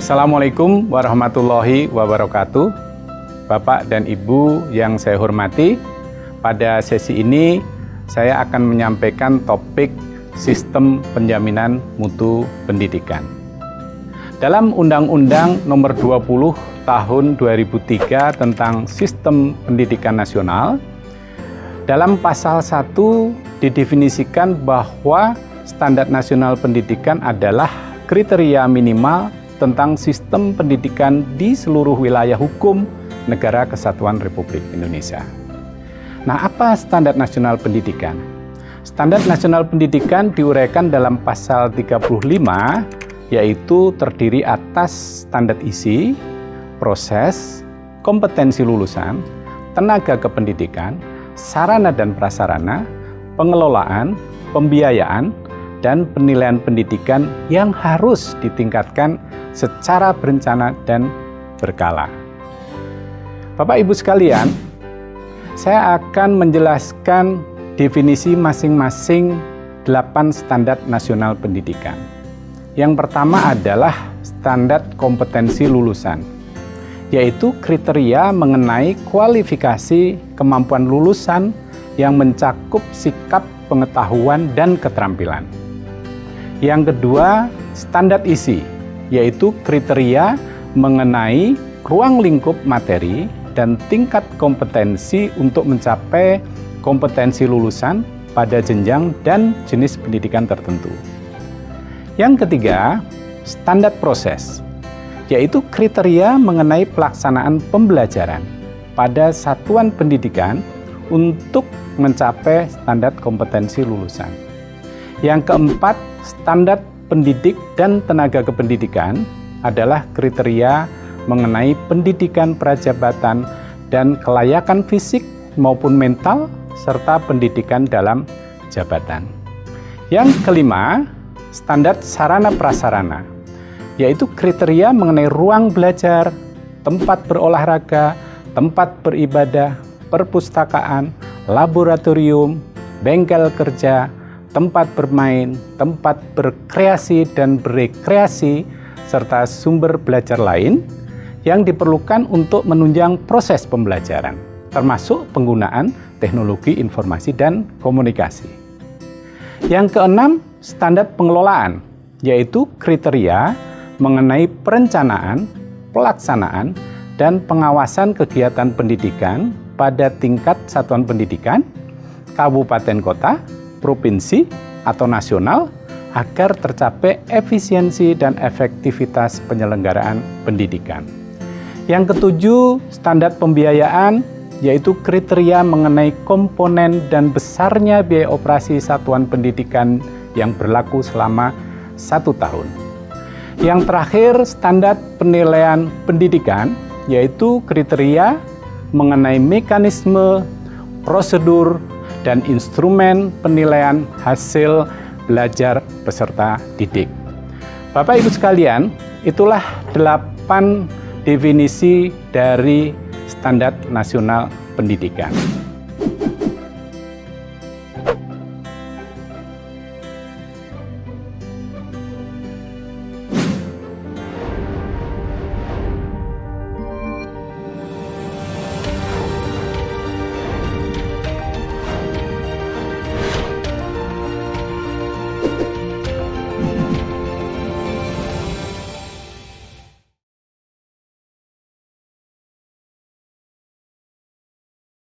Assalamualaikum warahmatullahi wabarakatuh. Bapak dan Ibu yang saya hormati, pada sesi ini saya akan menyampaikan topik sistem penjaminan mutu pendidikan. Dalam Undang-Undang Nomor 20 Tahun 2003 tentang Sistem Pendidikan Nasional, dalam pasal 1 didefinisikan bahwa standar nasional pendidikan adalah kriteria minimal tentang sistem pendidikan di seluruh wilayah hukum Negara Kesatuan Republik Indonesia. Nah, apa standar nasional pendidikan? Standar nasional pendidikan diuraikan dalam pasal 35, yaitu terdiri atas standar isi, proses, kompetensi lulusan, tenaga kependidikan, sarana dan prasarana, pengelolaan, pembiayaan, dan penilaian pendidikan yang harus ditingkatkan secara berencana dan berkala. Bapak Ibu sekalian, saya akan menjelaskan definisi masing-masing 8 standar nasional pendidikan. Yang pertama adalah standar kompetensi lulusan, yaitu kriteria mengenai kualifikasi kemampuan lulusan yang mencakup sikap, pengetahuan, dan keterampilan. Yang kedua, standar isi, yaitu kriteria mengenai ruang lingkup materi dan tingkat kompetensi untuk mencapai kompetensi lulusan pada jenjang dan jenis pendidikan tertentu. Yang ketiga, standar proses, yaitu kriteria mengenai pelaksanaan pembelajaran pada satuan pendidikan untuk mencapai standar kompetensi lulusan. Yang keempat, standar pendidik dan tenaga kependidikan adalah kriteria mengenai pendidikan prajabatan dan kelayakan fisik maupun mental serta pendidikan dalam jabatan. Yang kelima, standar sarana prasarana, yaitu kriteria mengenai ruang belajar, tempat berolahraga, tempat beribadah, perpustakaan, laboratorium, bengkel kerja, tempat bermain, tempat berkreasi dan berekreasi, serta sumber belajar lain yang diperlukan untuk menunjang proses pembelajaran, termasuk penggunaan teknologi informasi dan komunikasi. Yang keenam, standar pengelolaan, yaitu kriteria mengenai perencanaan, pelaksanaan, dan pengawasan kegiatan pendidikan pada tingkat satuan pendidikan, kabupaten kota, provinsi, atau nasional agar tercapai efisiensi dan efektivitas penyelenggaraan pendidikan. Yang ketujuh, standar pembiayaan, yaitu kriteria mengenai komponen dan besarnya biaya operasi satuan pendidikan yang berlaku selama 1 tahun. Yang terakhir, standar penilaian pendidikan, yaitu kriteria mengenai mekanisme, prosedur, dan instrumen penilaian hasil belajar peserta didik. Bapak Ibu sekalian, itulah 8 definisi dari standar nasional pendidikan.